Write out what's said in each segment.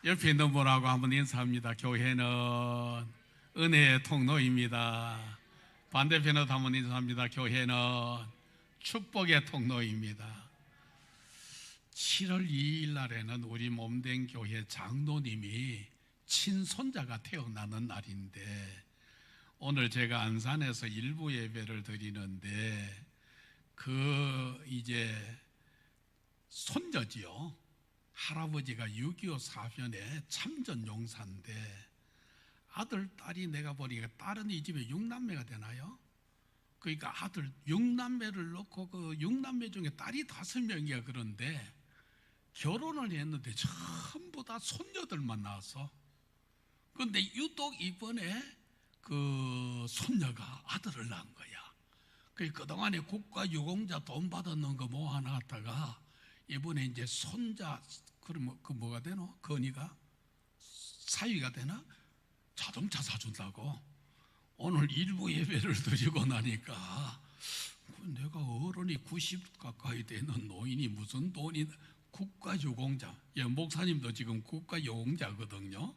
옆에 있는 분하고 한번 인사합니다. 교회는 은혜의 통로입니다. 반대편에도 한번 인사합니다. 교회는 축복의 통로입니다. 7월 2일 날에는 우리 몸된 교회 장로님이 친손자가 태어나는 날인데, 오늘 제가 안산에서 일부 예배를 드리는데 이제 손녀지요. 할아버지가 6.25 사변에 참전 용사인데 아들, 딸이 내가 보니까 딸은 이 집에 6남매가 되나요? 그러니까 아들 6남매를 놓고 그 6남매 중에 딸이 5명이야. 그런데 결혼을 했는데 전부 다 손녀들만 낳아서, 그런데 유독 이번에 그 손녀가 아들을 낳은 거야. 그동안에 국가 유공자 돈 받았는 거 모아놨다가 이번에 이제 손자, 그러면 그 뭐가 되노? 건이가 사위가 되나? 자동차 사준다고. 오늘 일부 예배를 드리고 나니까 내가 어른이 90 가까이 되는 노인이 무슨 돈이, 국가유공자, 예, 목사님도 지금 국가유공자거든요.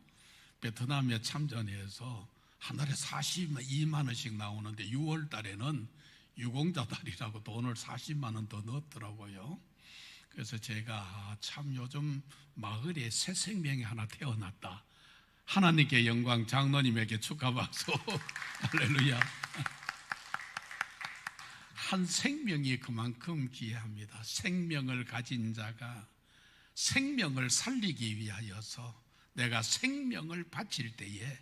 베트남에 참전해서 한 달에 42만 원씩 나오는데 6월 달에는 유공자 달이라고 돈을 40만 원 더 넣었더라고요. 그래서 제가 참 요즘 마을에 새 생명이 하나 태어났다. 하나님께 영광, 장로님에게 축하 박수. 할렐루야. 한 생명이 그만큼 귀합니다. 생명을 가진 자가 생명을 살리기 위하여서 내가 생명을 바칠 때에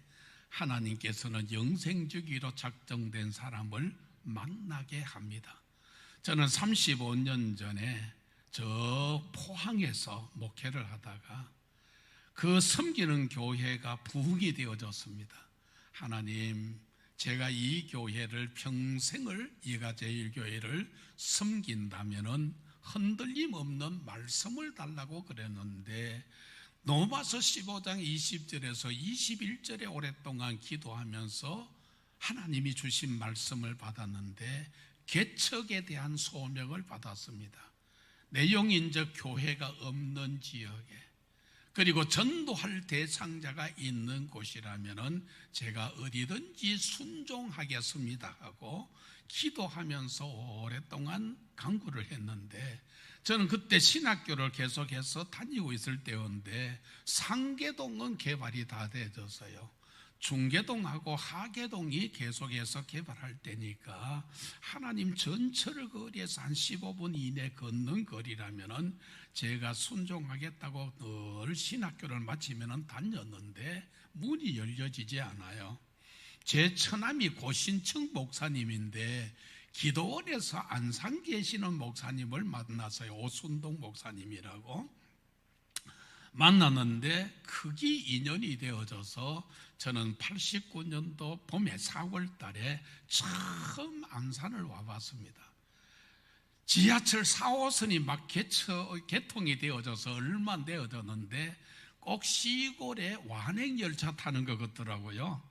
하나님께서는 영생 주기로 작정된 사람을 만나게 합니다. 저는 35년 전에 저 포항에서 목회를 하다가 그 섬기는 교회가 부흥이 되어졌습니다. 하나님, 제가 이 교회를 평생을, 이가제일교회를 섬긴다면은 흔들림 없는 말씀을 달라고 그랬는데, 로마서 15장 20절에서 21절에 오랫동안 기도하면서 하나님이 주신 말씀을 받았는데 개척에 대한 소명을 받았습니다. 내용인적 교회가 없는 지역에, 그리고 전도할 대상자가 있는 곳이라면은 제가 어디든지 순종하겠습니다 하고 기도하면서 오랫동안 간구를 했는데, 저는 그때 신학교를 계속해서 다니고 있을 때였는데 상계동은 개발이 다 되어졌어요. 중계동하고 하계동이 계속해서 개발할 때니까 하나님 전철 거리에서 한 15분 이내 걷는 거리라면은 제가 순종하겠다고 늘 신학교를 마치면은 다녔는데 문이 열려지지 않아요. 제 처남이 고신청 목사님인데 기도원에서 안산 계시는 목사님을 만나서요. 오순동 목사님이라고 만났는데 크게 인연이 되어져서 저는 89년도 봄에 4월 달에 처음 안산을 와봤습니다. 지하철 4호선이 막 개통이 되어져서 얼마 안 되어졌는데 꼭 시골에 완행열차 타는 것 같더라고요.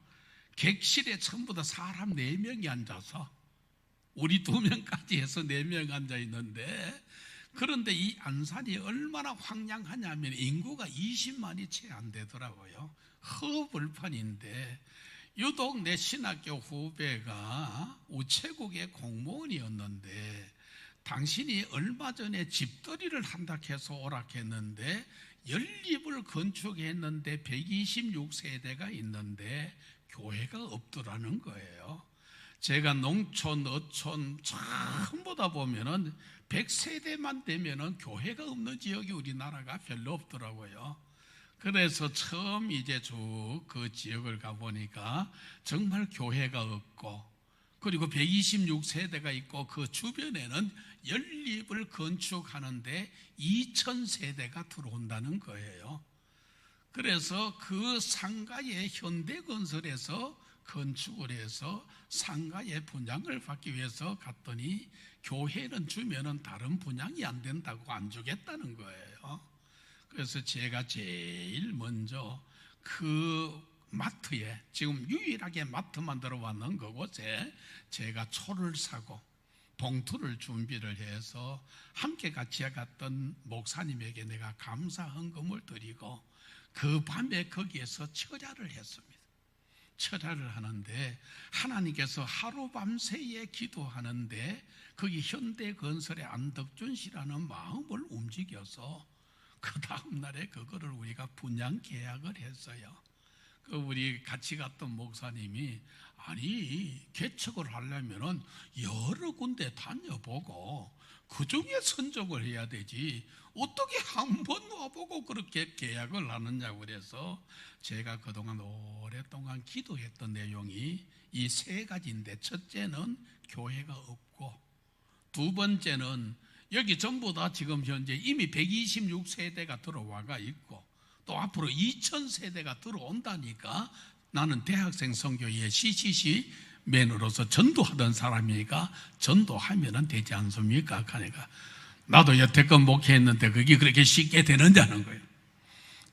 객실에 전부 다 사람 4명이 앉아서, 우리 2명까지 해서 4명 앉아 있는데, 그런데 이 안산이 얼마나 황량하냐면 인구가 20만이 채 안 되더라고요. 허벌판인데, 유독 내 신학교 후배가 우체국의 공무원이었는데 당신이 얼마 전에 집들이를 한다 해서 오락했는데 연립을 건축했는데 126세대가 있는데 교회가 없더라는 거예요. 제가 농촌, 어촌 전부 다 보면은 100세대만 되면은 교회가 없는 지역이 우리나라가 별로 없더라고요. 그래서 처음 이제 쭉 그 지역을 가보니까 정말 교회가 없고, 그리고 126세대가 있고 그 주변에는 연립을 건축하는데 2000세대가 들어온다는 거예요. 그래서 그 상가에 현대건설에서 건축을 해서 상가의 분양을 받기 위해서 갔더니 교회는 주면은 다른 분양이 안 된다고 안 주겠다는 거예요. 그래서 제가 제일 먼저 그 마트에, 지금 유일하게 마트만 들어왔는 그곳에 제가 초를 사고 봉투를 준비를 해서 함께 같이 갔던 목사님에게 내가 감사 헌금을 드리고, 그 밤에 거기에서 철야를 했습니다. 철야를 하는데 하나님께서 하루밤새에 기도하는데 거기 현대건설의 안덕준 씨라는 마음을 움직여서 그 다음날에 그거를 우리가 분양 계약을 했어요. 그 우리 같이 갔던 목사님이 아니 개척을 하려면은 여러 군데 다녀보고 그 중에 선정을 해야 되지 어떻게 한 번 와보고 그렇게 계약을 하느냐고 그래서 제가 그동안 오랫동안 기도했던 내용이 이 세 가지인데, 첫째는 교회가 없고, 두 번째는 여기 전부 다 지금 현재 이미 126세대가 들어와가 있고 또 앞으로 2000세대가 들어온다니까 나는 대학생 선교회 CCC 맨으로서 전도하던 사람이니까 전도하면 되지 않습니까? 그러니까 나도 여태껏 목회했는데 그게 그렇게 쉽게 되느냐는 거예요.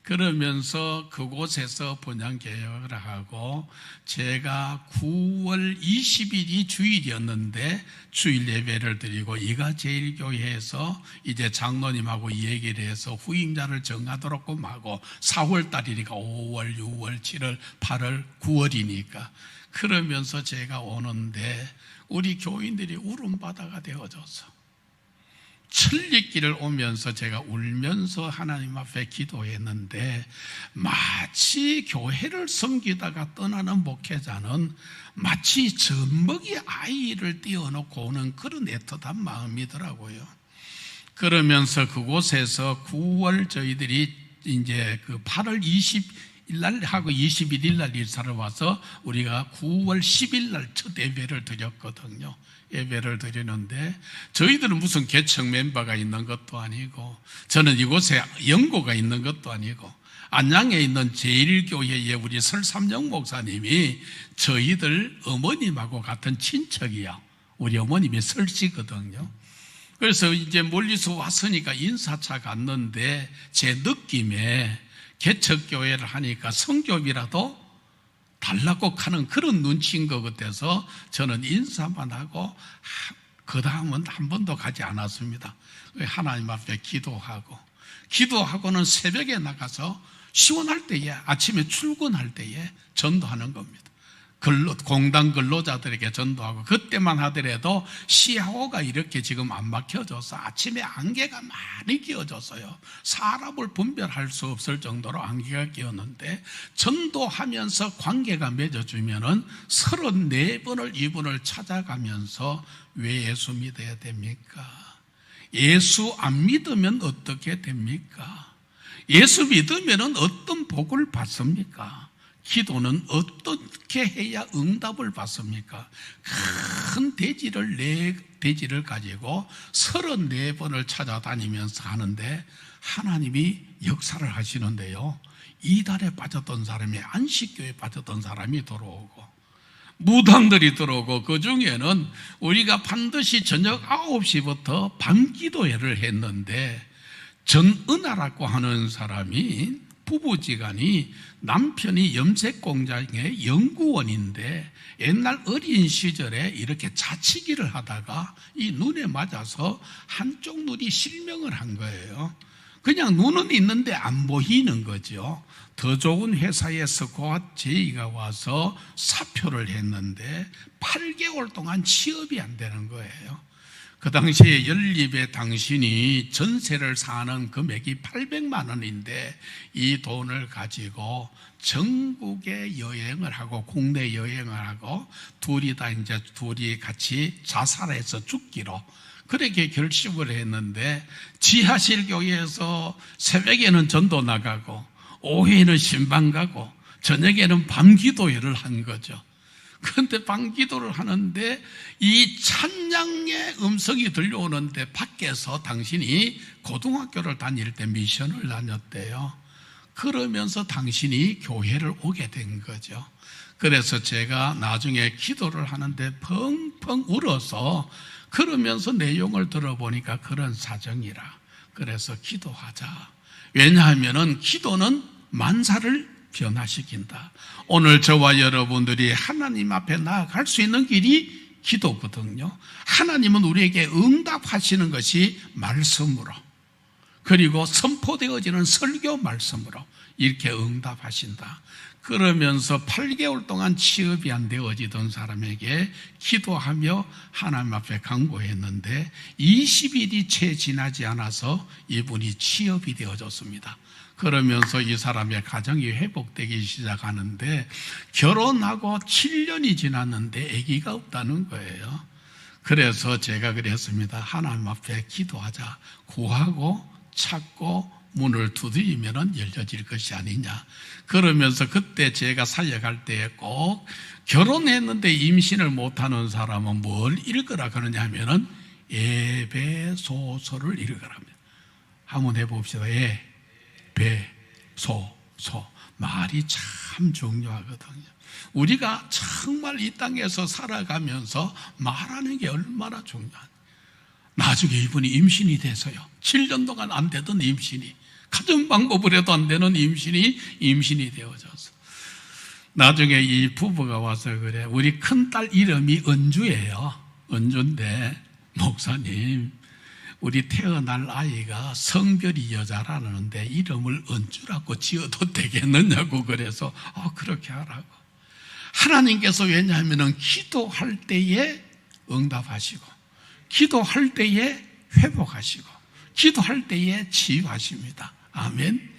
그러면서 그곳에서 번양 개혁을 하고 제가 9월 20일이 주일이었는데 주일 예배를 드리고 이가제일교회에서 이제 장로님하고 얘기를 해서 후임자를 정하도록 하고 4월 달이니까 5월, 6월, 7월, 8월, 9월이니까 그러면서 제가 오는데 우리 교인들이 울음바다가 되어져서 천리길을 오면서 제가 울면서 하나님 앞에 기도했는데 마치 교회를 섬기다가 떠나는 목회자는 마치 젖먹이 아이를 띄워놓고 오는 그런 애틋한 마음이더라고요. 그러면서 그곳에서 9월 저희들이 이제 그 8월 20일날 하고 21일날 일사를 와서 우리가 9월 10일날 첫 예배를 드렸거든요. 예배를 드리는데 저희들은 무슨 개척 멤버가 있는 것도 아니고 저는 이곳에 연고가 있는 것도 아니고 안양에 있는 제1교회의 우리 설삼영 목사님이 저희들 어머님하고 같은 친척이야. 우리 어머님이 설씨거든요. 그래서 이제 멀리서 왔으니까 인사차 갔는데 제 느낌에 개척교회를 하니까 성교비라도 달라고 하는 그런 눈치인 것 같아서 저는 인사만 하고 그 다음은 한 번도 가지 않았습니다. 하나님 앞에 기도하고는 새벽에 나가서 시원할 때에 아침에 출근할 때에 전도하는 겁니다. 공단 근로자들에게 전도하고 그때만 하더라도 시야호가 이렇게 지금 안 막혀져서 아침에 안개가 많이 끼어졌어요. 사람을 분별할 수 없을 정도로 안개가 끼었는데 전도하면서 관계가 맺어주면은 34번을 이분을 찾아가면서 왜 예수 믿어야 됩니까? 예수 안 믿으면 어떻게 됩니까? 예수 믿으면 어떤 복을 받습니까? 기도는 어떻게 해야 응답을 받습니까? 큰 대지를 가지고 34번을 찾아다니면서 하는데 하나님이 역사를 하시는데요. 이달에 빠졌던 사람이 안식교에 빠졌던 사람이 들어오고 무당들이 들어오고 그 중에는 우리가 반드시 저녁 9시부터 밤기도회를 했는데 전은하라고 하는 사람이 부부지간이 남편이 염색 공장의 연구원인데 옛날 어린 시절에 이렇게 자치기를 하다가 이 눈에 맞아서 한쪽 눈이 실명을 한 거예요. 그냥 눈은 있는데 안 보이는 거죠. 더 좋은 회사에서 곧 제의가 와서 사표를 했는데 8개월 동안 취업이 안 되는 거예요. 그 당시에 연립의 당신이 전세를 사는 금액이 800만 원인데 이 돈을 가지고 전국에 여행을 하고 국내 여행을 하고 둘이 같이 자살해서 죽기로 그렇게 결심을 했는데 지하실 교회에서 새벽에는 전도 나가고 오후에는 신방 가고 저녁에는 밤기도회를 한 거죠. 그런데 밤기도를 하는데 이 찬양의 음성이 들려오는데 밖에서 당신이 고등학교를 다닐 때 미션을 다녔대요. 그러면서 당신이 교회를 오게 된 거죠. 그래서 제가 나중에 기도를 하는데 펑펑 울어서 그러면서 내용을 들어보니까 그런 사정이라. 그래서 기도하자. 왜냐하면 기도는 만사를 변화시킨다. 오늘 저와 여러분들이 하나님 앞에 나아갈 수 있는 길이 기도거든요. 하나님은 우리에게 응답하시는 것이 말씀으로. 그리고 선포되어지는 설교 말씀으로 이렇게 응답하신다. 그러면서 8개월 동안 취업이 안 되어지던 사람에게 기도하며 하나님 앞에 간구했는데 20일이 채 지나지 않아서 이분이 취업이 되어졌습니다. 그러면서 이 사람의 가정이 회복되기 시작하는데 결혼하고 7년이 지났는데 아기가 없다는 거예요. 그래서 제가 그랬습니다. 하나님 앞에 기도하자. 구하고 찾고 문을 두드리면 열려질 것이 아니냐. 그러면서 그때 제가 살려갈 때 꼭 결혼했는데 임신을 못하는 사람은 뭘 읽으라 그러냐 하면은 에베소서를 읽으랍니다. 한번 해봅시다. 에베소서. 말이 참 중요하거든요. 우리가 정말 이 땅에서 살아가면서 말하는 게 얼마나 중요한지. 나중에 이분이 임신이 돼서요. 7년 동안 안 되던 임신이, 가정 방법을 해도 안 되는 임신이 되어져서. 나중에 이 부부가 와서 그래. 우리 큰딸 이름이 은주예요. 은주인데, 목사님, 우리 태어날 아이가 성별이 여자라는데 이름을 은주라고 지어도 되겠느냐고 그래서, 그렇게 하라고. 하나님께서 왜냐하면 기도할 때에 응답하시고, 기도할 때에 회복하시고, 기도할 때에 치유하십니다. 아멘.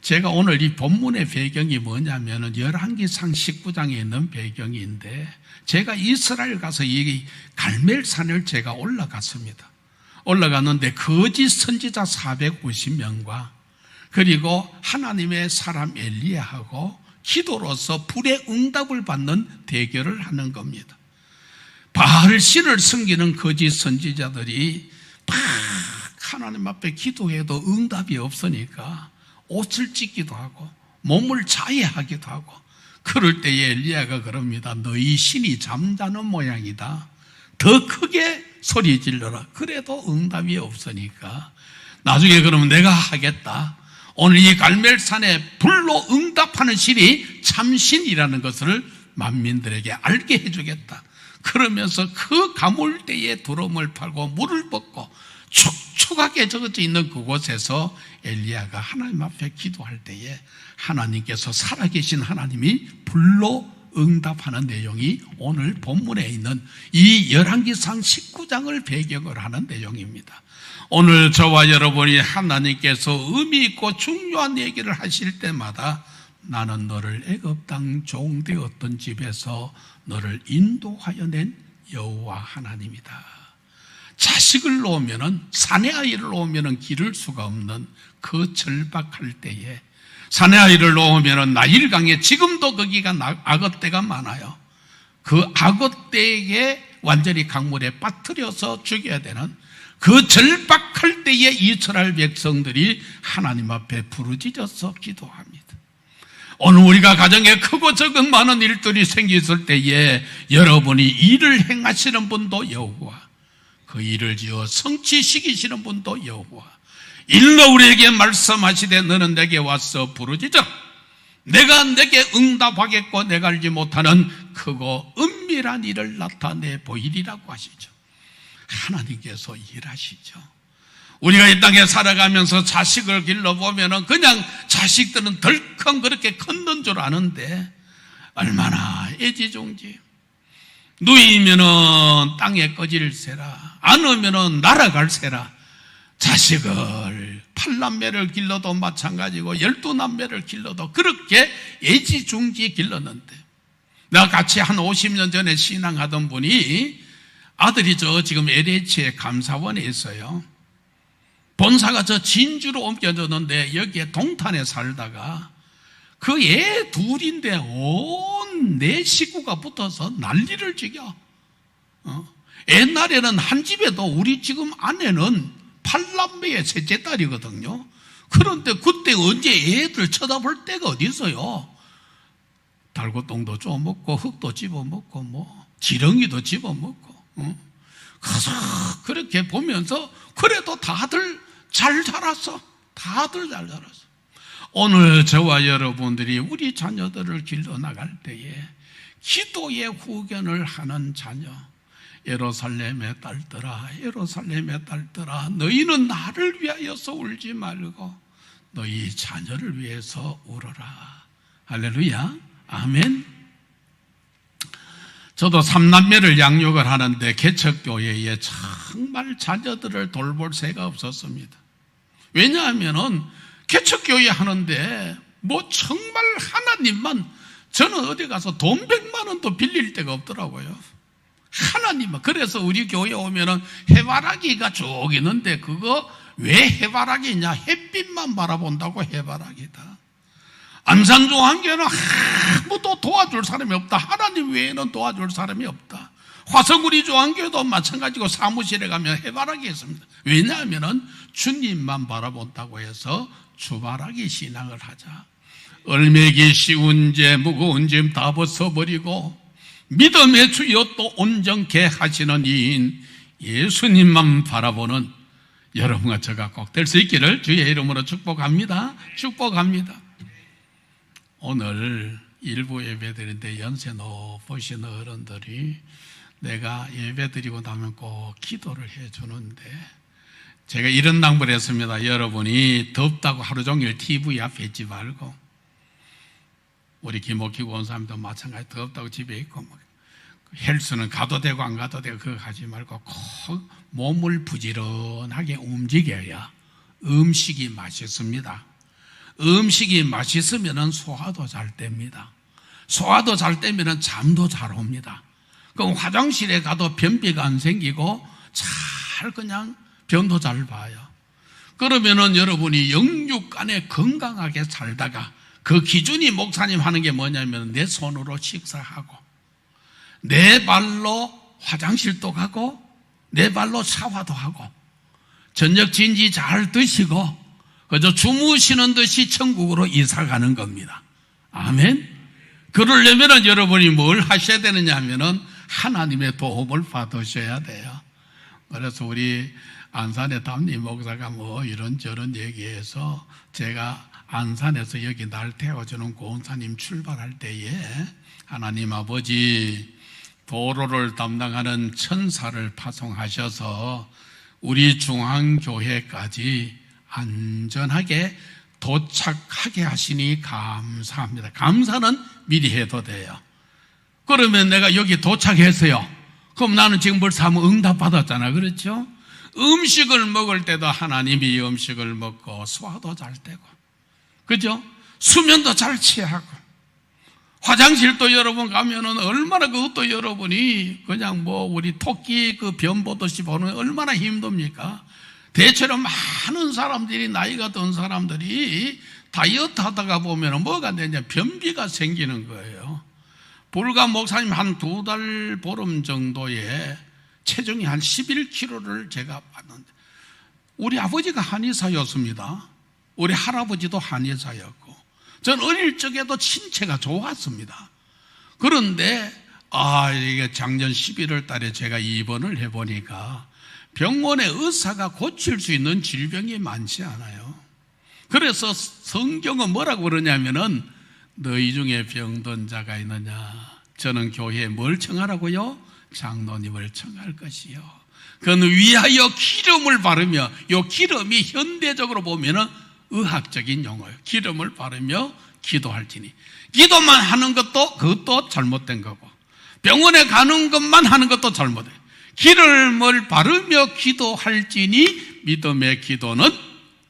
제가 오늘 이 본문의 배경이 뭐냐면은 열왕기상 19장에 있는 배경인데, 제가 이스라엘 가서 이 갈멜산을 제가 올라갔습니다. 올라갔는데 거짓 선지자 450명과 그리고 하나님의 사람 엘리야하고 기도로서 불의 응답을 받는 대결을 하는 겁니다. 바알 신을 섬기는 거짓 선지자들이 막 하나님 앞에 기도해도 응답이 없으니까 옷을 찢기도 하고 몸을 자해하기도 하고, 그럴 때에 엘리야가 그럽니다. 너희 신이 잠자는 모양이다. 더 크게 소리 질러라. 그래도 응답이 없으니까 나중에 그러면 내가 하겠다. 오늘 이 갈멜산에 불로 응답하는 신이 참신이라는 것을 만민들에게 알게 해주겠다. 그러면서 그 가물대에 두름을 팔고 물을 붓고 촉촉하게 적어져 있는 그곳에서 엘리야가 하나님 앞에 기도할 때에 하나님께서 살아계신 하나님이 불로 응답하는 내용이 오늘 본문에 있는 이 열왕기상 19장을 배경으로 하는 내용입니다. 오늘 저와 여러분이 하나님께서 의미 있고 중요한 얘기를 하실 때마다 나는 너를 애굽 땅 종되었던 집에서 너를 인도하여 낸 여호와 하나님이다. 자식을 놓으면은, 사내 아이를 놓으면은 기를 수가 없는 그 절박할 때에, 사내 아이를 놓으면은 나일강에 지금도 거기가 악어떼가 많아요. 그 악어떼에게 완전히 강물에 빠뜨려서 죽여야 되는 그 절박할 때에 이스라엘 백성들이 하나님 앞에 부르짖어서 기도합니다. 오늘 우리가 가정에 크고 적은 많은 일들이 생겼을 때에 여러분이 일을 행하시는 분도 여호와, 그 일을 지어 성취시키시는 분도 여호와, 일러 우리에게 말씀하시되 너는 내게 와서 부르짖어 내가 내게 응답하겠고 내가 알지 못하는 크고 은밀한 일을 나타내 보이리라고 하시죠. 하나님께서 일하시죠. 우리가 이 땅에 살아가면서 자식을 길러보면 그냥 자식들은 덜컹 그렇게 컸는 줄 아는데 얼마나 애지중지. 누이면은 땅에 꺼질세라, 안으면은 날아갈세라. 자식을 8남매를 길러도 마찬가지고 12남매를 길러도 그렇게 애지중지 길렀는데, 내가 같이 한 50년 전에 신앙하던 분이 아들이 지금 LH의 감사원에 있어요. 본사가 진주로 옮겨졌는데 여기에 동탄에 살다가 그 애 둘인데 온 내 식구가 붙어서 난리를 지겨. 옛날에는 한 집에도 우리 지금 아내는 8남매의 셋째 딸이거든요. 그런데 그때 언제 애들 쳐다볼 때가 어디 있어요? 달고똥도 쪼먹고 흙도 집어먹고 뭐 지렁이도 집어먹고, 그래서 그렇게 보면서 그래도 다들 잘 자랐어. 다들 잘 자랐어. 오늘 저와 여러분들이 우리 자녀들을 길러나갈 때에 기도의 후견을 하는 자녀, 예루살렘의 딸들아, 예루살렘의 딸들아, 너희는 나를 위하여서 울지 말고 너희 자녀를 위해서 울어라. 할렐루야, 아멘. 저도 삼남매를 양육을 하는데 개척교회에 정말 자녀들을 돌볼 새가 없었습니다. 왜냐하면은 개척교회 하는데 뭐 정말 하나님만, 저는 어디 가서 돈 100만 원도 빌릴 데가 없더라고요. 하나님만. 그래서 우리 교회 오면은 해바라기가 쭉 있는데 그거 왜 해바라기냐? 햇빛만 바라본다고 해바라기다. 안산중앙교회는 아무도 도와줄 사람이 없다. 하나님 외에는 도와줄 사람이 없다. 화성구리 중앙교회도 마찬가지고 사무실에 가면 해바라기 있습니다. 왜냐하면 주님만 바라본다고 해서 주바라기 신앙을 하자. 얼매기 쉬운 죄 무거운 짐 다 벗어버리고 믿음의 주여 또 온전케 하시는 이인 예수님만 바라보는 여러분과 저가 꼭 될 수 있기를 주의 이름으로 축복합니다. 축복합니다. 오늘 일부 예배드리는데 연세 높으신 어른들이 내가 예배드리고 나면 꼭 기도를 해주는데 제가 이런 낭비를 했습니다. 여러분이 덥다고 하루 종일 TV 앞에 있지 말고, 우리 김옥희 원사님도 마찬가지 덥다고 집에 있고 헬스는 가도 되고 안 가도 되고 그거 하지 말고 꼭 몸을 부지런하게 움직여야 음식이 맛있습니다. 음식이 맛있으면 소화도 잘 됩니다. 소화도 잘 되면 잠도 잘 옵니다. 그럼 화장실에 가도 변비가 안 생기고 잘 그냥 변도 잘 봐요. 그러면은 여러분이 영육간에 건강하게 살다가 그 기준이 목사님 하는 게 뭐냐면 내 손으로 식사하고 내 발로 화장실도 가고 내 발로 샤워도 하고 저녁 진지 잘 드시고 그저 주무시는 듯이 천국으로 이사 가는 겁니다. 아멘. 그러려면 여러분이 뭘 하셔야 되느냐 하면은 하나님의 도움을 받으셔야 돼요. 그래서 우리 안산의 담임 목사가 뭐 이런저런 얘기해서 제가 안산에서 여기 날 태워주는 고은사님 출발할 때에 하나님 아버지 도로를 담당하는 천사를 파송하셔서 우리 중앙교회까지 안전하게 도착하게 하시니 감사합니다. 감사는 미리 해도 돼요. 그러면 내가 여기 도착했어요. 그럼 나는 지금 벌써 한번 응답받았잖아. 그렇죠? 음식을 먹을 때도 하나님이 음식을 먹고 소화도 잘 되고, 그죠? 수면도 잘 취하고, 화장실도 여러분 가면은 얼마나 그것도 여러분이 그냥 뭐 우리 토끼 그 변 보듯이 보는 얼마나 힘듭니까? 대체로 많은 사람들이 나이가 든 사람들이 다이어트 하다가 보면은 뭐가 되냐? 변비가 생기는 거예요. 불과 목사님 한 2달 보름 정도에 체중이 한 11kg를 제가 봤는데, 우리 아버지가 한의사였습니다. 우리 할아버지도 한의사였고, 전 어릴 적에도 신체가 좋았습니다. 그런데 이게 작년 11월 달에 제가 입원을 해보니까 병원에 의사가 고칠 수 있는 질병이 많지 않아요. 그래서 성경은 뭐라고 그러냐면은 너희 중에 병든 자가 있느냐? 저는 교회에 뭘 청하라고요? 장로님을 청할 것이요. 그는 위하여 기름을 바르며, 요 기름이 현대적으로 보면은 의학적인 용어예요. 기름을 바르며 기도할지니. 기도만 하는 것도 그것도 잘못된 거고, 병원에 가는 것만 하는 것도 잘못돼요. 기름을 바르며 기도할지니 믿음의 기도는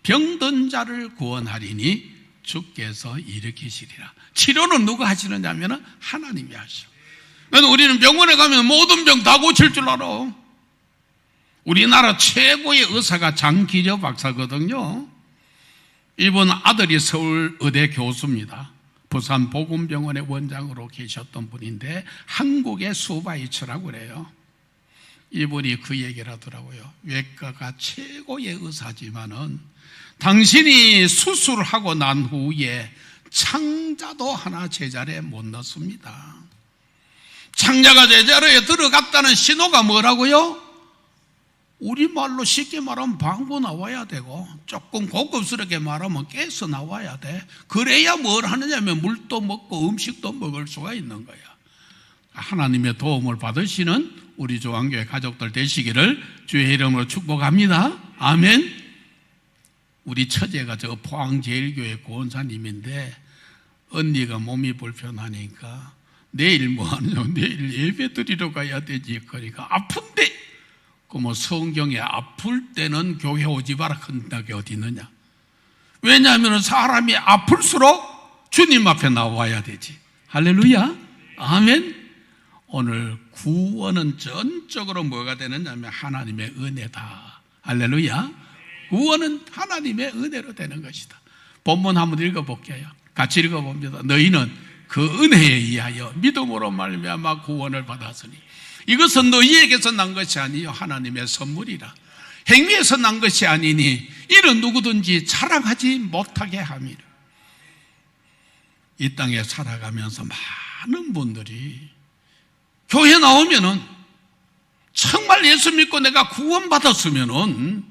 병든 자를 구원하리니 주께서 일으키시리라. 치료는 누가 하시느냐면 하나님이 하셔. 우리는 병원에 가면 모든 병 다 고칠 줄 알아. 우리나라 최고의 의사가 장기려 박사거든요. 이분 아들이 서울 의대 교수입니다. 부산 보건병원의 원장으로 계셨던 분인데 한국의 수바이처라고 그래요. 이분이 그 얘기를 하더라고요. 외과가 최고의 의사지만은 당신이 수술하고 난 후에 창자도 하나 제자리에 못 넣습니다. 창자가 제자리에 들어갔다는 신호가 뭐라고요? 우리말로 쉽게 말하면 방구 나와야 되고, 조금 고급스럽게 말하면 깨서 나와야 돼. 그래야 뭘 하느냐면 물도 먹고 음식도 먹을 수가 있는 거야. 하나님의 도움을 받으시는 우리 조항교회 가족들 되시기를 주의 이름으로 축복합니다. 아멘. 우리 처제가 저 포항제일교회 고원사님인데 언니가 몸이 불편하니까 내일 뭐 하느냐, 내일 예배 드리러 가야 되지. 그러니까 아픈데 그 뭐 성경에 아플 때는 교회 오지 마라 한다는 게 어디 있느냐. 왜냐하면 사람이 아플수록 주님 앞에 나와야 되지. 할렐루야. 아멘. 오늘 구원은 전적으로 뭐가 되느냐면 하나님의 은혜다. 할렐루야. 구원은 하나님의 은혜로 되는 것이다. 본문 한번 읽어볼게요. 같이 읽어봅니다. 너희는 그 은혜에 의하여 믿음으로 말미암아 구원을 받았으니 이것은 너희에게서 난 것이 아니요 하나님의 선물이라. 행위에서 난 것이 아니니 이는 누구든지 자랑하지 못하게 함이라. 이 땅에 살아가면서 많은 분들이 교회 나오면은 정말 예수 믿고 내가 구원받았으면은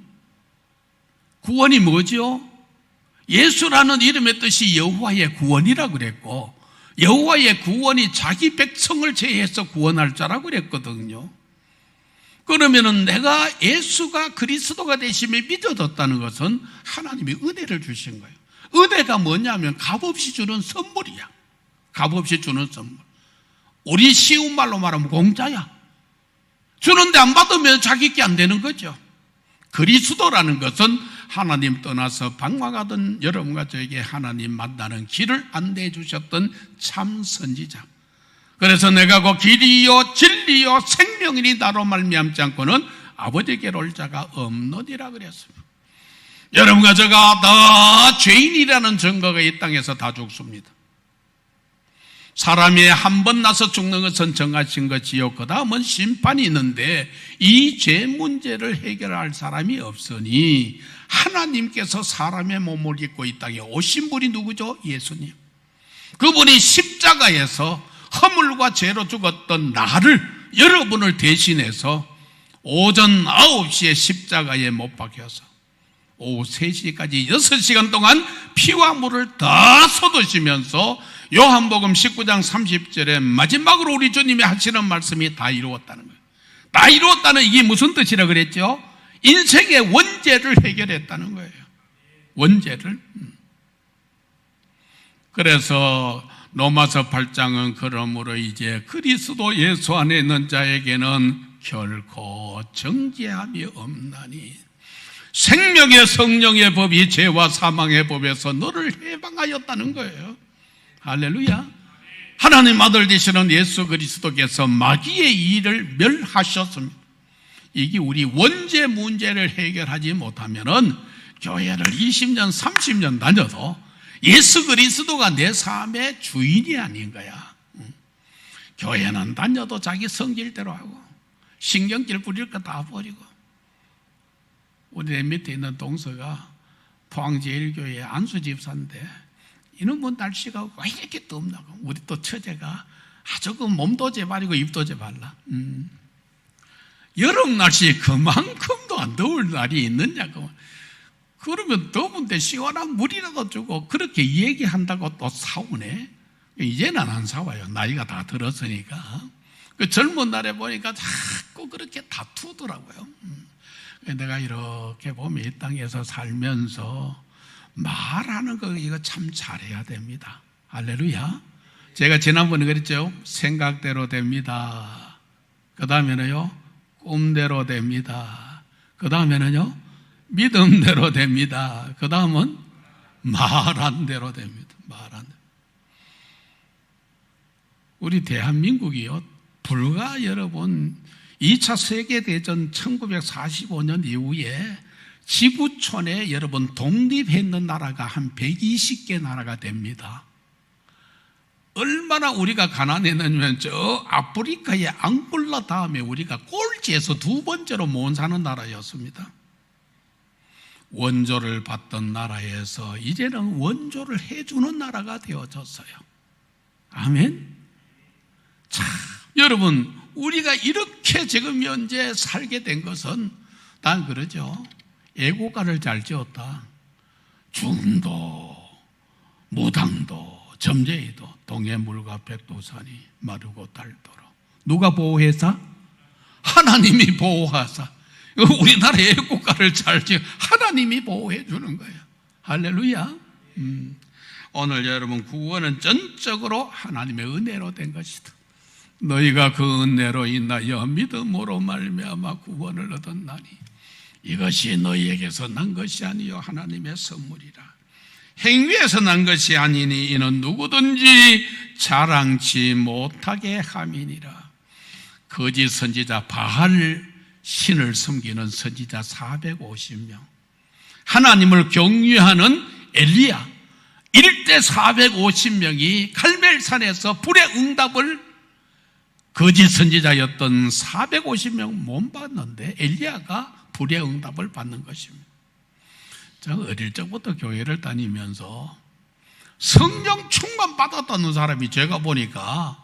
구원이 뭐죠? 예수라는 이름의 뜻이 여호와의 구원이라고 그랬고 여호와의 구원이 자기 백성을 제해서 구원할 자라고 그랬거든요. 그러면은 내가 예수가 그리스도가 되심을 믿어졌다는 것은 하나님이 은혜를 주신 거예요. 은혜가 뭐냐면 값없이 주는 선물이야. 값없이 주는 선물. 우리 쉬운 말로 말하면 공짜야. 주는데 안 받으면 자기 게 안 되는 거죠. 그리스도라는 것은 하나님 떠나서 방황하던 여러분과 저에게 하나님 만나는 길을 안내해 주셨던 참 선지자. 그래서 내가 그 길이요 진리요 생명이니 나로 말미암지 않고는 아버지께로 올 자가 없느니라 그랬습니다. 여러분과 제가 다 죄인이라는 증거가 이 땅에서 다 죽습니다. 사람이 한 번 나서 죽는 것은 정하신 것이요 그 다음은 심판이 있는데 이 죄 문제를 해결할 사람이 없으니 하나님께서 사람의 몸을 입고 이 땅에 오신 분이 누구죠? 예수님. 그분이 십자가에서 허물과 죄로 죽었던 나를, 여러분을 대신해서 오전 9시에 십자가에 못 박혀서 오후 3시까지 6시간 동안 피와 물을 다 쏟으시면서 요한복음 19장 30절에 마지막으로 우리 주님이 하시는 말씀이 다 이루었다는 거예요. 다 이루었다는 이게 무슨 뜻이라 그랬죠? 인생의 원죄를 해결했다는 거예요. 원죄를. 그래서 로마서 8장은 그러므로 이제 그리스도 예수 안에 있는 자에게는 결코 정죄함이 없나니 생명의 성령의 법이 죄와 사망의 법에서 너를 해방하였다는 거예요. 할렐루야. 하나님 아들 되시는 예수 그리스도께서 마귀의 일을 멸하셨습니다. 이게 우리 원죄 문제를 해결하지 못하면은 교회를 20년 30년 다녀도 예수 그리스도가 내 삶의 주인이 아닌 거야. 교회는 다녀도 자기 성질대로 하고 신경질 부릴 거 다 버리고. 우리 내 밑에 있는 동서가 포항제일교회 안수집사인데 이놈은 날씨가 왜 이렇게 덥나고. 우리 또 처제가 아주 몸도 제발이고 입도 제발라. 여름 날씨에 그만큼도 안 더울 날이 있느냐고. 그러면 더운데 시원한 물이라도 주고 그렇게 얘기한다고 또 사오네. 이제는 안 사와요. 나이가 다 들었으니까. 그 젊은 날에 보니까 자꾸 그렇게 다투더라고요. 내가 이렇게 보면 이 땅에서 살면서 말하는 거 이거 참 잘해야 됩니다. 할렐루야. 제가 지난번에 그랬죠. 생각대로 됩니다. 그 다음에는요 꿈대로 됩니다. 그 다음에는요 믿음대로 됩니다. 그 다음은 말한 대로 됩니다. 말한 대로. 우리 대한민국이요 불과 여러분 2차 세계대전 1945년 이후에 지구촌에 여러분 독립했는 나라가 한 120개 나라가 됩니다. 얼마나 우리가 가난했냐면 저 아프리카의 앙골라 다음에 우리가 꼴찌에서 두 번째로 못 사는 나라였습니다. 원조를 받던 나라에서 이제는 원조를 해주는 나라가 되어졌어요. 아멘. 자, 여러분 우리가 이렇게 지금 현재 살게 된 것은 난 그러죠. 애고가를 잘 지었다. 중도, 무당도, 점쟁이도 동해물과 백두산이 마르고 닳도록 누가 보호해서? 하나님이 보호하사. 우리나라 애국가를 잘 지어 하나님이 보호해 주는 거예요. 할렐루야. 오늘 여러분 구원은 전적으로 하나님의 은혜로 된 것이다. 너희가 그 은혜로 인하여 믿음으로 말미암아 구원을 얻었나니 이것이 너희에게서 난 것이 아니요 하나님의 선물이라. 행위에서 난 것이 아니니 이는 누구든지 자랑치 못하게 함이니라. 거짓 선지자 바알 신을 섬기는 선지자 450명, 하나님을 경외하는 엘리야 일대 450명이 갈멜산에서 불의 응답을 거짓 선지자였던 450명 못 받는데 엘리야가 불의 응답을 받는 것입니다. 제가 어릴 적부터 교회를 다니면서 성령 충만 받았다는 사람이 제가 보니까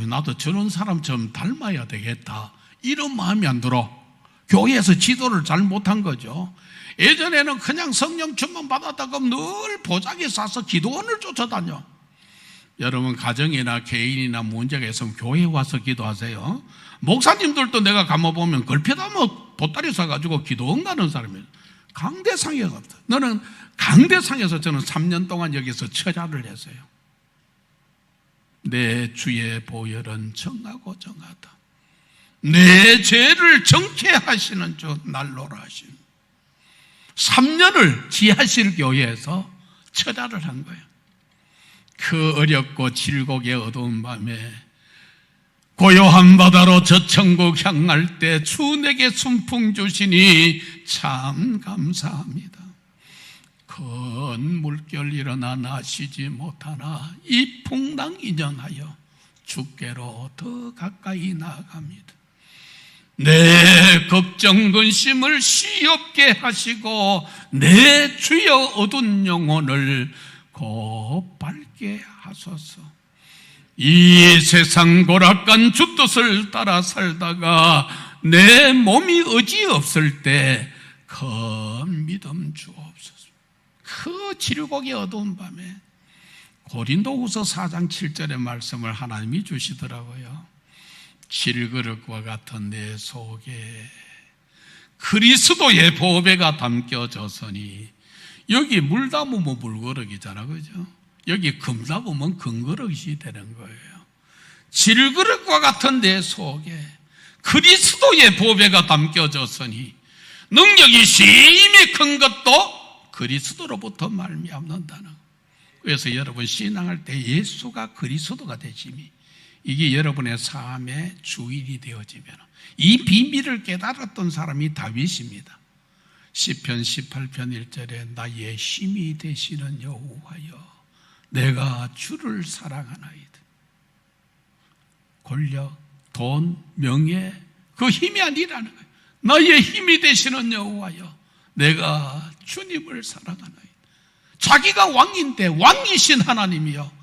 나도 저런 사람처럼 닮아야 되겠다 이런 마음이 안 들어. 교회에서 지도를 잘 못한 거죠. 예전에는 그냥 성령 충만 받았다고 늘 보자기 싸서 기도원을 쫓아다녀. 여러분 가정이나 개인이나 문제가 있으면 교회에 와서 기도하세요. 목사님들도 내가 가만보면 걸핏하면 보따리 사가지고 기도원 가는 사람이에요. 강대상에서, 너는 강대상에서 저는 3년 동안 여기서 처자를 했어요. 내 주의 보혈은 정하고 정하다. 내 죄를 정케 하시는 주 날로라 하시는 3년을 지하실 교회에서 처자를 한 거예요. 그 어렵고 칠곡의 어두운 밤에 고요한 바다로 저 천국 향할 때 주 내게 순풍 주시니 참 감사합니다. 큰 물결 일어나 나시지 못하나 이 풍랑 인연하여 주께로 더 가까이 나아갑니다. 내 걱정 근심을 쉬없게 하시고 내 주여 어두운 영혼을 곧 밝게 하소서. 이 세상 고락간 주 뜻을 따라 살다가 내 몸이 의지없을 때 큰 믿음 주옵소서. 그 칠곡의 어두운 밤에 고린도후서 4장 7절의 말씀을 하나님이 주시더라고요. 질그릇과 같은 내 속에 그리스도의 보배가 담겨졌으니, 여기 물 담으면 물그릇이잖아, 그죠? 여기 금 담으면 금그릇이 되는 거예요. 질그릇과 같은 내 속에 그리스도의 보배가 담겨졌으니 능력이 심히 큰 것도 그리스도로부터 말미암는다는. 그래서 여러분 신앙할 때 예수가 그리스도가 되심이, 이게 여러분의 삶의 주인이 되어지면, 이 비밀을 깨달았던 사람이 다윗입니다. 시편 18편 1절에 나의 힘이 되시는 여호와여 내가 주를 사랑하나이다. 권력, 돈, 명예, 그 힘이 아니라는 거예요. 나의 힘이 되시는 여호와여 내가 주님을 사랑하나이다. 자기가 왕인데 왕이신 하나님이여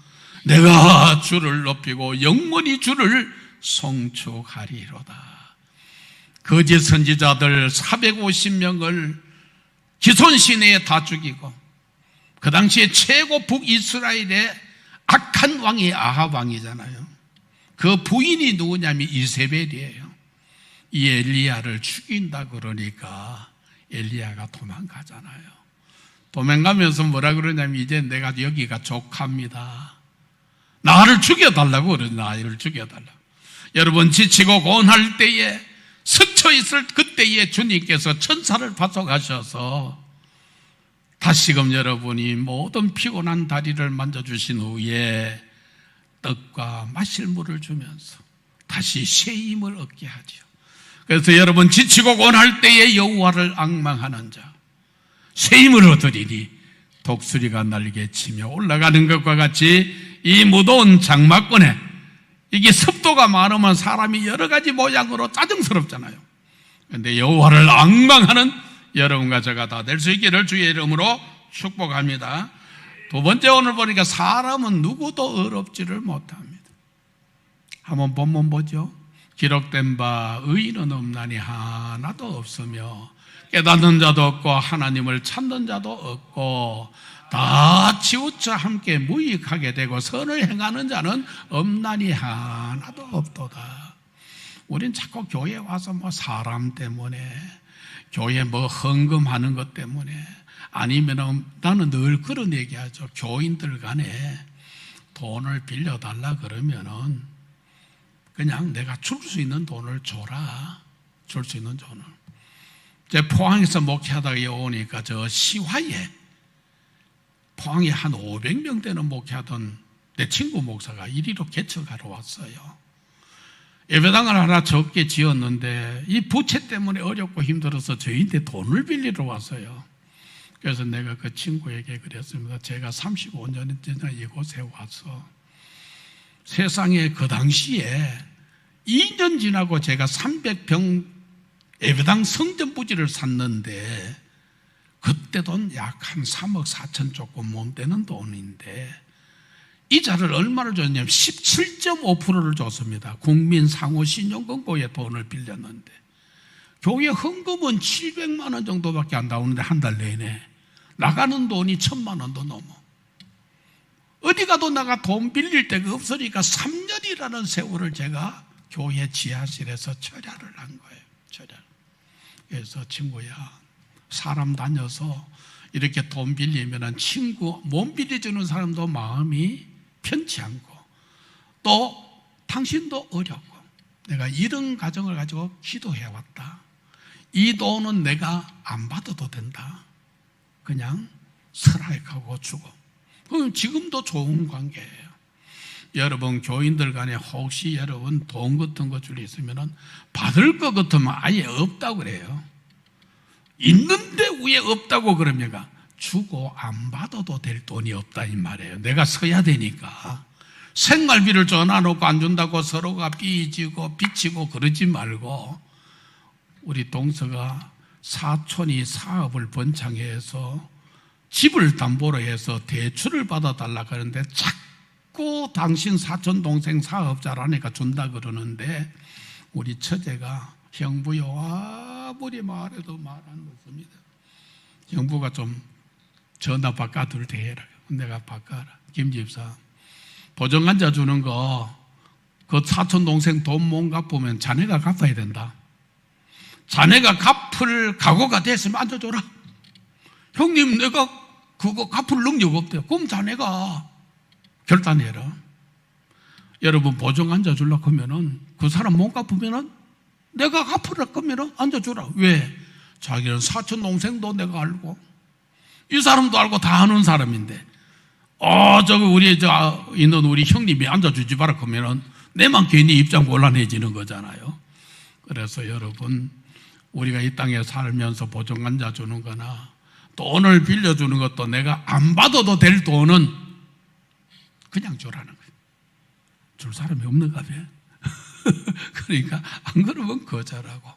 내가 주를 높이고 영원히 주를 송축하리로다. 거짓 선지자들 450명을 기손 시내에 다 죽이고, 그 당시에 최고 북이스라엘의 악한 왕이 아합 왕이잖아요. 그 부인이 누구냐면 이세벨이에요. 이 엘리야를 죽인다 그러니까 엘리야가 도망가잖아요. 도망가면서 뭐라 그러냐면 이제 내가 여기가 족합니다. 나를 죽여달라고 그러죠. 나를 죽여달라고. 여러분 지치고 고운할 때에, 스쳐있을 그때에 주님께서 천사를 파송하셔서 다시금 여러분이 모든 피곤한 다리를 만져주신 후에 떡과 마실 물을 주면서 다시 새 힘을 얻게 하죠. 그래서 여러분 지치고 고운할 때에 여호와를 앙망하는 자 새 힘을 얻으리니 독수리가 날개 치며 올라가는 것과 같이 이 무더운 장마권에, 이게 습도가 많으면 사람이 여러 가지 모양으로 짜증스럽잖아요. 그런데 여호와를 앙망하는 여러분과 제가 다 될 수 있기를 주의 이름으로 축복합니다. 두 번째, 오늘 보니까 사람은 누구도 어렵지를 못합니다. 한번 본문 보죠. 기록된 바 의인은 없나니 하나도 없으며 깨닫는 자도 없고 하나님을 찾는 자도 없고 다 치우쳐 함께 무익하게 되고 선을 행하는 자는 없나니 하나도 없도다. 우린 자꾸 교회 와서 뭐 사람 때문에, 교회 뭐 헌금하는 것 때문에, 아니면은 나는 늘 그런 얘기하죠. 교인들 간에 돈을 빌려달라 그러면은 그냥 내가 줄 수 있는 돈을 줘라. 줄 수 있는 돈을. 제 포항에서 목회하다가 오니까 저 시화에 포항에 한 500명 되는 목회하던 내 친구 목사가 이리로 개척하러 왔어요. 예배당을 하나 적게 지었는데 이 부채 때문에 어렵고 힘들어서 저희한테 돈을 빌리러 왔어요. 그래서 내가 그 친구에게 그랬습니다. 제가 35년 전에 이곳에 와서 세상에 그 당시에 2년 지나고 제가 300평 예배당 성전 부지를 샀는데 그때 돈 약 한 3억 4천 조금 못 되는 돈인데 이자를 얼마를 줬냐면 17.5%를 줬습니다. 국민 상호 신용금고에 돈을 빌렸는데 교회 헌금은 700만 원 정도밖에 안 나오는데 한 달 내내 나가는 돈이 1,000만 원도 넘어. 어디 가도 내가 돈 빌릴 데가 없으니까 3년이라는 세월을 제가 교회 지하실에서 철야를 한 거예요. 철야. 그래서 친구야, 사람 다녀서 이렇게 돈 빌리면은 친구 못 빌려주는 사람도 마음이 편치 않고 또 당신도 어렵고 내가 이런 가정을 가지고 기도해 왔다. 이 돈은 내가 안 받아도 된다. 그냥 설하익하고 주고. 그럼 지금도 좋은 관계예요. 여러분 교인들 간에 혹시 여러분 돈 같은 거 줄 있으면 받을 것 같으면 아예 없다고 그래요. 있는데 왜 없다고 그럽니까? 주고 안 받아도 될 돈이 없다 이 말이에요. 내가 써야 되니까. 생활비를 전화놓고 안 준다고 서로가 삐지고 비치고 그러지 말고 우리 동서가 사촌이 사업을 번창해서 집을 담보로 해서 대출을 받아달라 그러는데 자꾸 당신 사촌 동생 사업자라니까 준다 그러는데 우리 처제가 형부요 아무리 말해도 말 안 듣습니다. 형부가 좀 전화 바꿔둘 때 해라. 내가 바꿔라. 김집사 보증간자 주는 거 그 사촌 동생 돈 못 갚으면 자네가 갚아야 된다. 자네가 갚을 각오가 됐으면 앉아줘라. 형님 내가 그거 갚을 능력 없대요. 그럼 자네가 결단해라. 여러분 보증 앉아주려고 하면은 그 사람 못 갚으면은 내가 갚으려고 하면은 앉아주라. 왜? 자기는 사촌 동생도 내가 알고 이 사람도 알고 다 아는 사람인데 저거 우리 있는 우리 형님이 앉아주지 마라 그러면은 내만 괜히 입장 곤란해지는 거잖아요. 그래서 여러분 우리가 이 땅에 살면서 보증 앉아주는 거나 돈을 빌려주는 것도 내가 안 받아도 될 돈은 그냥 주라는 거예요. 줄 사람이 없는가 봐요. 그러니까 안 그러면 거절하고.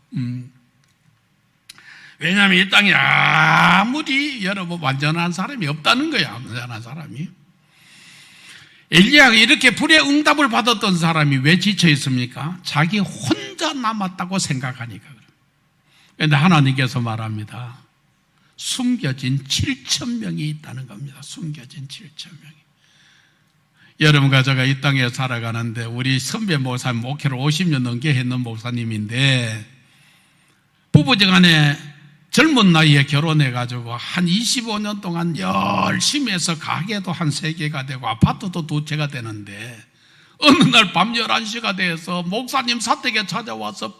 왜냐하면 이 땅에 아무리 여러분 완전한 사람이 없다는 거야. 완전한 사람이. 엘리야가 이렇게 불의 응답을 받았던 사람이 왜 지쳐 있습니까? 자기 혼자 남았다고 생각하니까. 그런데 하나님께서 말합니다. 숨겨진 7,000명이 있다는 겁니다. 숨겨진 7,000명이. 여러분과 제가 이 땅에 살아가는데 우리 선배 목사님 목회를 50년 넘게 했는 목사님인데 부부지간에 젊은 나이에 결혼해가지고 한 25년 동안 열심히 해서 가게도 한 3개가 되고 아파트도 2채가 되는데 어느 날 밤 11시가 돼서 목사님 사택에 찾아와서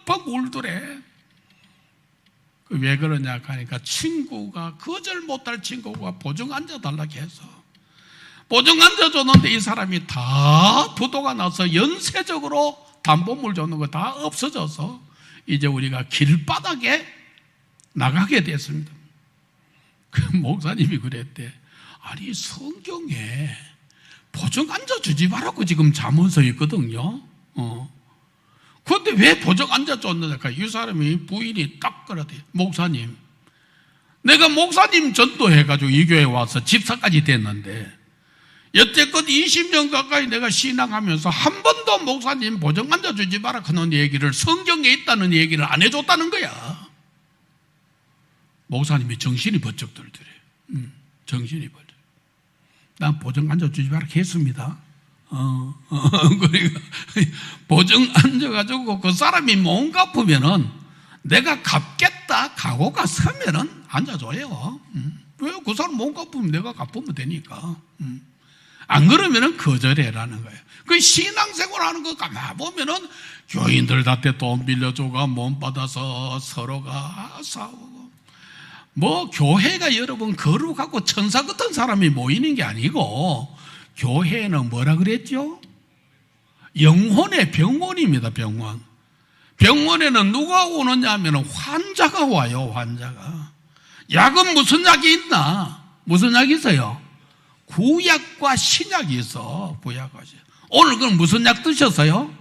펑펑 울더래. 왜 그러냐 하니까 친구가 거절 못할 친구가 보증 앉아달라고 해서 보증 앉아줬는데 이 사람이 다 부도가 나서 연쇄적으로 담보물 줬는 거 다 없어져서 이제 우리가 길바닥에 나가게 됐습니다. 그 목사님이 그랬대. 아니 성경에 보증 앉아주지 말라고 지금 자문서 있거든요. 그런데 왜 보증 앉아줬느냐? 이 사람이 부인이 딱 그러대. 목사님, 내가 목사님 전도해가지고 이 교회에 와서 집사까지 됐는데 여태껏 20년 가까이 내가 신앙하면서 한 번도 목사님 보증 앉아주지 마라 하는 얘기를 성경에 있다는 얘기를 안 해줬다는 거야. 목사님이 정신이 번쩍 들더래. 정신이 번쩍. 난 보증 앉아주지 마라 했습니다. 그러니까 보증 앉아가지고 그 사람이 못 갚으면은 내가 갚겠다 각오가 서면은 앉아줘요. 왜? 그 사람 못 갚으면 내가 갚으면 되니까. 안 그러면은 거절해라는 거예요. 그 신앙생활 하는 거 가만 보면은 교인들한테 돈 빌려줘가 못 받아서 서로가 싸우고, 뭐 교회가 여러분 거룩하고 천사 같은 사람이 모이는 게 아니고, 교회는 뭐라 그랬죠? 영혼의 병원입니다. 병원. 병원에는 누가 오느냐 하면 환자가 와요. 환자가. 약은 무슨 약이 있나? 무슨 약이 있어요? 구약과 신약이 있어. 구약과 신약. 오늘 그럼 무슨 약 드셨어요?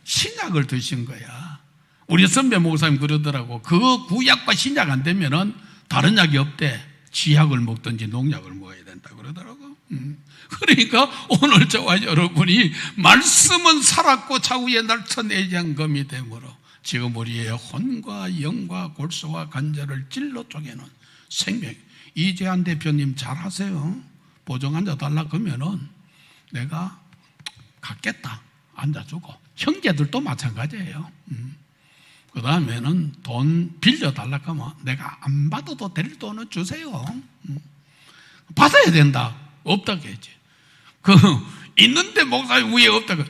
신약을 드신 거야. 우리 선배 목사님 그러더라고. 그 구약과 신약 안 되면은 다른 약이 없대. 쥐약을 먹든지 농약을 먹어야 된다 그러더라고. 그러니까 오늘 저와 여러분이 말씀은 살았고 차후에 날선 애장검이 되므로 지금 우리의 혼과 영과 골수와 관절을 찔러 쪼개는 생명. 이재한 대표님 잘하세요. 보증 앉아달라 그러면은 내가 갖겠다 앉아주고, 형제들도 마찬가지예요. 그 다음에는 돈 빌려달라 그러면 내가 안 받아도 될 돈은 주세요. 받아야 된다. 없다고 했지. 있는데 목사님 위에 없다고.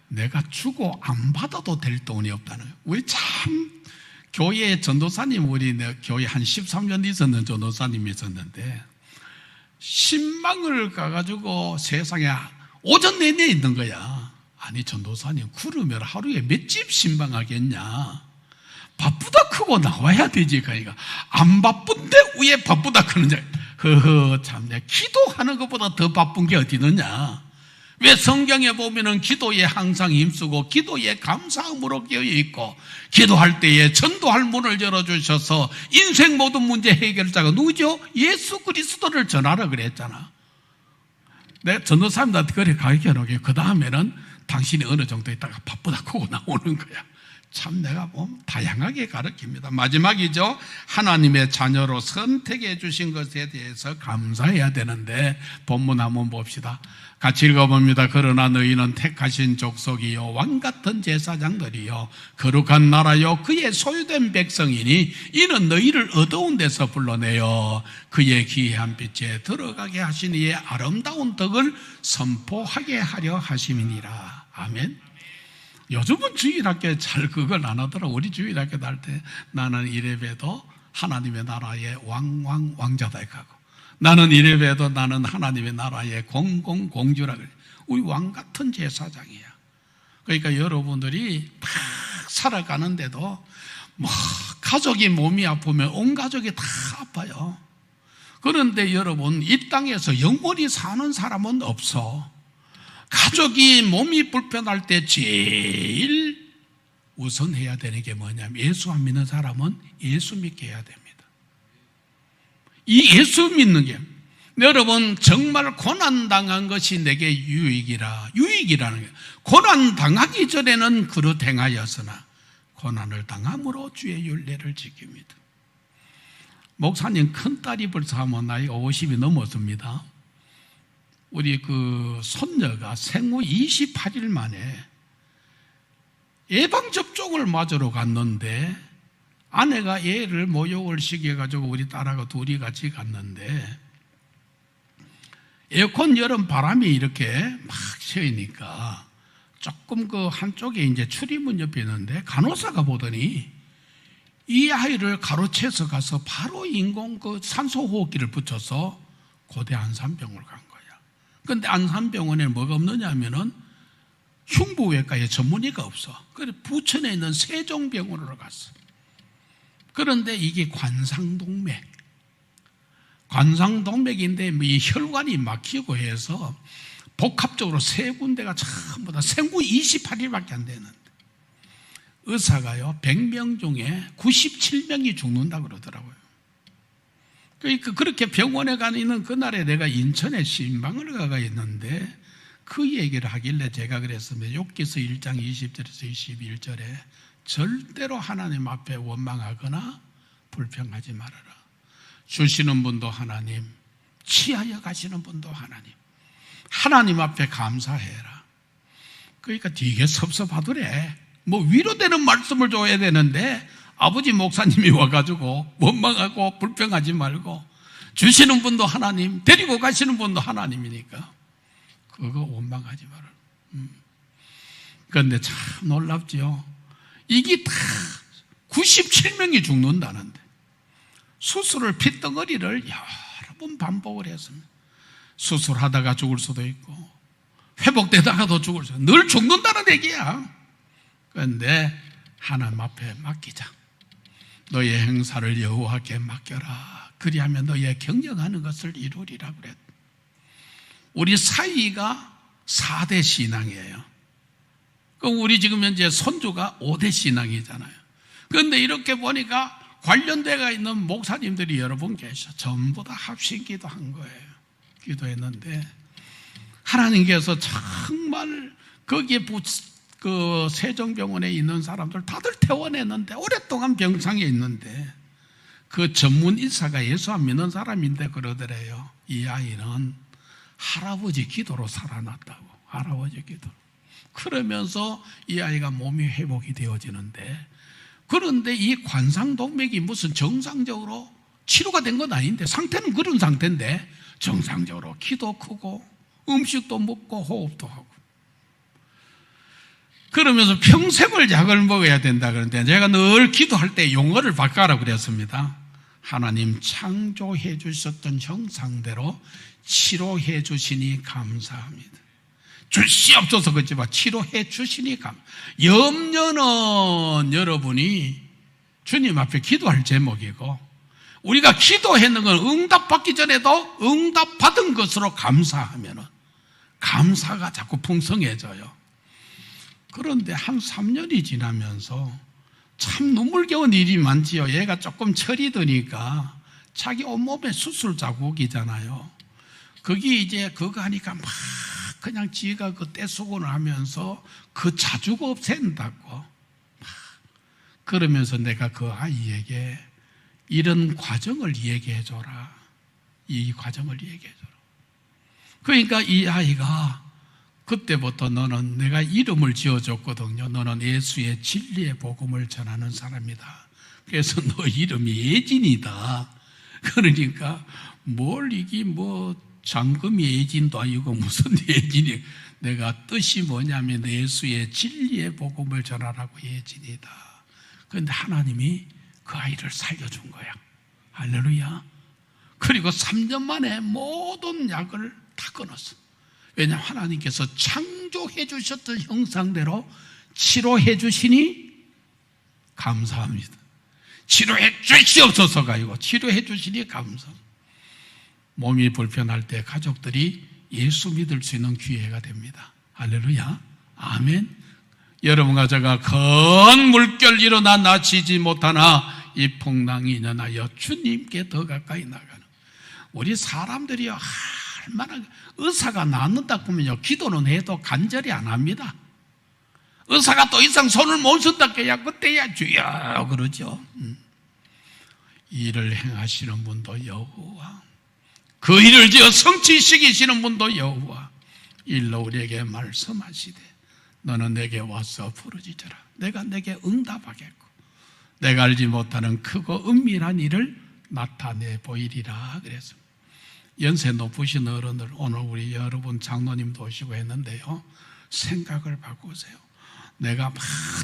내가 주고 안 받아도 될 돈이 없다는 거예요. 우리 참, 교회 전도사님, 우리 교회 한 13년 있었는 전도사님이 있었는데, 신방을 가가지고 세상에 오전 내내 있는 거야. 아니, 전도사님, 그러면 하루에 몇 집 신방하겠냐? 바쁘다 크고 나와야 되지. 그러니까 안 바쁜데 왜 바쁘다 크느냐. 참, 기도하는 것보다 더 바쁜 게 어디 있느냐. 왜 성경에 보면은 기도에 항상 힘쓰고 기도에 감사함으로 깨어있고, 기도할 때에 전도할 문을 열어주셔서 인생 모든 문제 해결자가 누구죠? 예수 그리스도를 전하라 그랬잖아. 내가 전도사님한테 그래 가르쳐놓게. 그 다음에는 당신이 어느 정도 있다가 바쁘다 크고 나오는 거야. 참, 내가 보면 다양하게 가르칩니다. 마지막이죠. 하나님의 자녀로 선택해 주신 것에 대해서 감사해야 되는데, 본문 한번 봅시다. 같이 읽어봅니다. 그러나 너희는 택하신 족속이요 왕같은 제사장들이요 거룩한 나라요 그의 소유된 백성이니 이는 너희를 어두운 데서 불러내어 그의 기이한 빛에 들어가게 하신 이의 아름다운 덕을 선포하게 하려 하심이니라. 아멘. 요즘은 주일학교에 잘 그걸 안 하더라. 우리 주일학교 다닐 때 나는 이래봬도 하나님의 나라의 왕자다 가고, 나는 이래봬도 나는 하나님의 나라의 공주라 그래. 우리 왕 같은 제사장이야. 그러니까 여러분들이 막 살아가는데도 뭐 가족이 몸이 아프면 온 가족이 다 아파요. 그런데 여러분, 이 땅에서 영원히 사는 사람은 없어. 가족이 몸이 불편할 때 제일 우선해야 되는 게 뭐냐면, 예수 안 믿는 사람은 예수 믿게 해야 됩니다. 이 예수 믿는 게, 여러분 정말 고난당한 것이 내게 유익이라는 게, 고난당하기 전에는 그릇 행하였으나 고난을 당함으로 주의 율례를 지킵니다. 목사님 큰딸이 벌써 하면 나이가 50이 넘었습니다. 우리 그 손녀가 생후 28일 만에 예방접종을 맞으러 갔는데, 아내가 애를 모욕을 시켜가지고 우리 딸하고 둘이 같이 갔는데, 에어컨 여름 바람이 이렇게 막 쐬니까 조금 그 한쪽에 이제 출입문 옆에 있는데, 간호사가 보더니 이 아이를 가로채서 가서 바로 인공 그 산소호흡기를 붙여서 고대 안산병원을 간 거야. 그런데 안산병원에 뭐가 없느냐 하면은 흉부외과에 전문의가 없어. 그래서 부천에 있는 세종병원으로 갔어. 그런데 이게 관상동맥인데 이 혈관이 막히고 해서 복합적으로 세 군데가 전부 다 생후 28일밖에 안 되는데, 의사가요 100명 중에 97명이 죽는다 그러더라고요. 그러니까 그렇게 병원에 가는 그날에 내가 인천에 신방을 가가 있는데, 그 얘기를 하길래 제가 그랬습니다. 욥기서 1장 20절에서 21절에 절대로 하나님 앞에 원망하거나 불평하지 말아라. 주시는 분도 하나님, 취하여 가시는 분도 하나님. 하나님 앞에 감사해라. 그러니까 되게 섭섭하더래. 뭐 위로되는 말씀을 줘야 되는데 아버지 목사님이 와가지고 원망하고 불평하지 말고 주시는 분도 하나님, 데리고 가시는 분도 하나님이니까 그거 원망하지 마라. 그런데 참 놀랍지요. 이게 다 97명이 죽는다는데 수술을 핏덩어리를 여러 번 반복을 했습니다. 수술하다가 죽을 수도 있고 회복되다가도 죽을 수도 있고 늘 죽는다는 얘기야. 그런데 하나님 앞에 맡기자. 너의 행사를 여호와께 맡겨라. 그리하면 너의 경영하는 것을 이루리라 그랬다. 우리 사위가 4대 신앙이에요. 그럼 우리 지금 현재 손주가 5대 신앙이잖아요. 그런데 이렇게 보니까 관련되어 있는 목사님들이 여러 분 계셔. 전부 다 합심 기도한 거예요. 기도했는데 하나님께서 정말 거기에 그 세종병원에 있는 사람들 다들 퇴원했는데 오랫동안 병상에 있는데 그 전문 의사가 예수 안 믿는 사람인데 그러더래요. 이 아이는 할아버지 기도로 살아났다고. 할아버지 기도. 그러면서 이 아이가 몸이 회복이 되어지는데, 그런데 이 관상동맥이 무슨 정상적으로 치료가 된 건 아닌데 상태는 그런 상태인데 정상적으로 키도 크고 음식도 먹고 호흡도 하고 그러면서 평생을 약을 먹어야 된다 그러는데 제가 늘 기도할 때 용어를 바꿔라 그랬습니다. 하나님 창조해 주셨던 형상대로 치료해 주시니 감사합니다. 주시옵소서 그렇지만 치료해 주시니 염려는 여러분이 주님 앞에 기도할 제목이고 우리가 기도했는 건 응답받기 전에도 응답받은 것으로 감사하면 감사가 자꾸 풍성해져요. 그런데 한 3년이 지나면서 참 눈물겨운 일이 많지요. 얘가 조금 철이 드니까 자기 온몸에 수술 자국이잖아요. 거기 이제 그거 하니까 막 그냥 지가 그 떼수건을 하면서 그 자죽 없앤다고 막 그러면서 내가 그 아이에게 이런 과정을 얘기해줘라. 이 과정을 얘기해줘라. 그러니까 이 아이가 그때부터 너는 내가 이름을 지어줬거든요. 너는 예수의 진리의 복음을 전하는 사람이다. 그래서 너 이름이 예진이다. 그러니까 뭘 이게 뭐 장금이 예진도 아니고 무슨 예진이. 내가 뜻이 뭐냐면 예수의 진리의 복음을 전하라고 예진이다. 그런데 하나님이 그 아이를 살려준 거야. 할렐루야. 그리고 3년 만에 모든 약을 다 끊었어. 왜냐하면 하나님께서 창조해 주셨던 형상대로 치료해 주시니 감사합니다. 치료해 주시옵소서가 아니고 치료해 주시니 감사합니다. 몸이 불편할 때 가족들이 예수 믿을 수 있는 기회가 됩니다. 할렐루야. 아멘. 여러분과 제가 큰 물결 일어나 나치지 못하나 이 풍랑이 일어나여 주님께 더 가까이 나가는 우리 사람들이요 얼마나 의사가 낫는다 보면요 기도는 해도 간절히 안 합니다. 의사가 더 이상 손을 못 쓴다 해야 그때야 주여 그러죠. 일을 행하시는 분도 여호와, 그 일을 지어 성취시키시는 분도 여호와. 일러 우리에게 말씀하시되 너는 내게 와서 부르짖어라. 내가 내게 응답하겠고 내가 알지 못하는 크고 은밀한 일을 나타내 보이리라 그랬습니다. 연세 높으신 어른들, 오늘 우리 여러분 장로님도 오시고 했는데요, 생각을 바꾸세요. 내가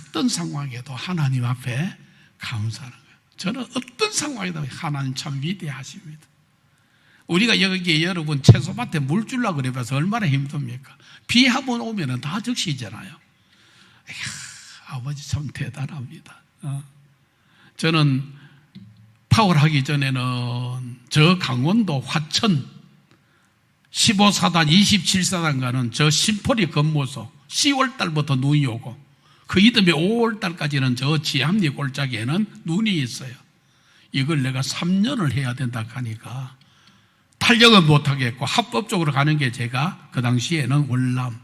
어떤 상황에도 하나님 앞에 감사하는 거예요. 저는 어떤 상황에도 하나님 참 위대하십니다. 우리가 여기 여러분 채소밭에 물 주려고 그래서 얼마나 힘듭니까? 비 한번 오면 다 적시잖아요. 이야, 아버지 참 대단합니다. 저는 파월 하기 전에는 저 강원도 화천 15사단 27사단 가는 저 신포리 근무소 10월 달부터 눈이 오고 그 이듬해 5월 달까지는 저 지암리 골짜기에는 눈이 있어요. 이걸 내가 3년을 해야 된다 하니까 탄력은 못하겠고 합법적으로 가는 게 제가 그 당시에는 월남,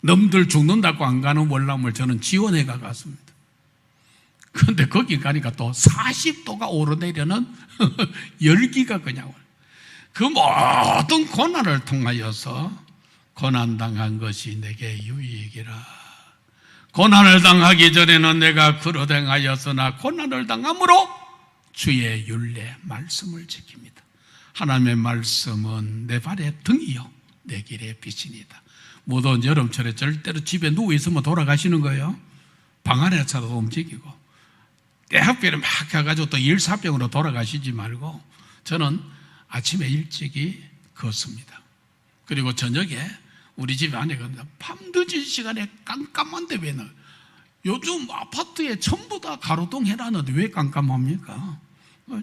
넘들 죽는다고 안 가는 월남을 저는 지원해 갔습니다. 그런데 거기 가니까 또 40도가 오르내려는 열기가 그냥 그 모든 고난을 통하여서 고난당한 것이 내게 유익이라. 고난을 당하기 전에는 내가 그릇 행하였으나 고난을 당함으로 주의 율례 말씀을 지킵니다. 하나님의 말씀은 내 발의 등이요 내 길의 빛이니다. 무더운 여름철에 절대로 집에 누워있으면 돌아가시는 거예요. 방 안에서도 움직이고 대학별에 막 가가지고 또 일사병으로 돌아가시지 말고 저는 아침에 일찍이 걷습니다. 그리고 저녁에 우리 집 안에 밤늦은 시간에 깜깜한데 왜 나? 요즘 아파트에 전부 다 가로등 해놨는데 왜 깜깜합니까?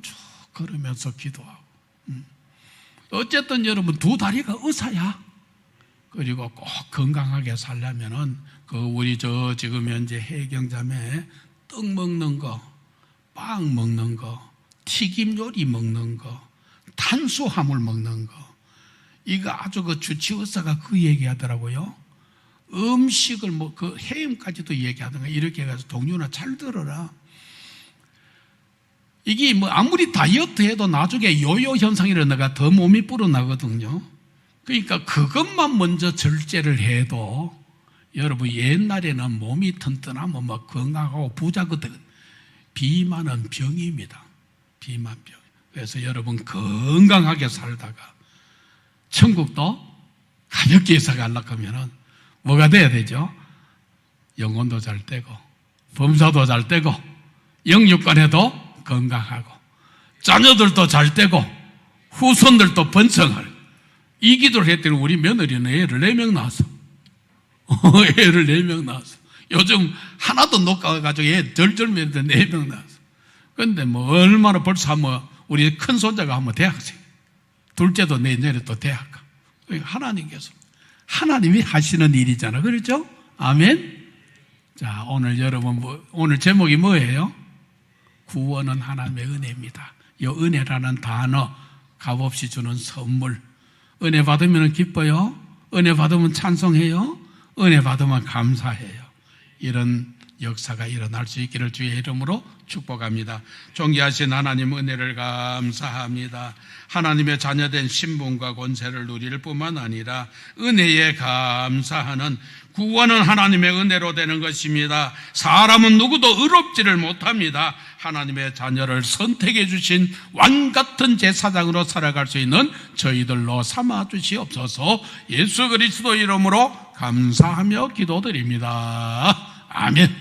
쭉 걸으면서 기도하고. 어쨌든 여러분 두 다리가 의사야. 그리고 꼭 건강하게 살려면은 우리 지금 현재 해경자매 떡 먹는 거, 빵 먹는 거, 튀김 요리 먹는 거, 탄수화물 먹는 거. 이거 아주 주치의사가 얘기하더라고요. 음식을 해임까지도 얘기하던가 이렇게 해가지고 동료나 잘 들어라. 이게 아무리 다이어트 해도 나중에 요요 현상이 일어나가 더 몸이 불어나거든요. 그러니까 그것만 먼저 절제를 해도 여러분 옛날에는 몸이 튼튼하면 건강하고 부자거든. 비만은 병입니다. 비만병. 그래서 여러분 건강하게 살다가 천국도 가볍게 해서 가려고 하면은 뭐가 돼야 되죠? 영혼도 잘 되고 범사도 잘 되고 영육간에도 건강하고 자녀들도 잘 되고 후손들도 번성할. 이 기도를 했더니 우리 며느리는 애를 4명 낳았어. 애를 4명 낳았어. 요즘 하나도 못 가가지고 애 절절매는데 4명 낳았어. 그런데 얼마나 벌써 우리 큰 손자가 대학생, 둘째도 내년에 또 대학 가. 하나님께서 하나님이 하시는 일이잖아. 그렇죠? 아멘. 자, 오늘 여러분 오늘 제목이 뭐예요? 구원은 하나님의 은혜입니다. 이 은혜라는 단어 값없이 주는 선물. 은혜 받으면 기뻐요. 은혜 받으면 찬송해요. 은혜 받으면 감사해요. 이런 역사가 일어날 수 있기를 주의 이름으로 축복합니다. 존귀하신 하나님 은혜를 감사합니다. 하나님의 자녀된 신분과 권세를 누릴 뿐만 아니라 은혜에 감사하는 구원은 하나님의 은혜로 되는 것입니다. 사람은 누구도 의롭지를 못합니다. 하나님의 자녀를 선택해 주신 왕같은 제사장으로 살아갈 수 있는 저희들로 삼아 주시옵소서. 예수 그리스도 이름으로 감사하며 기도드립니다. 아멘.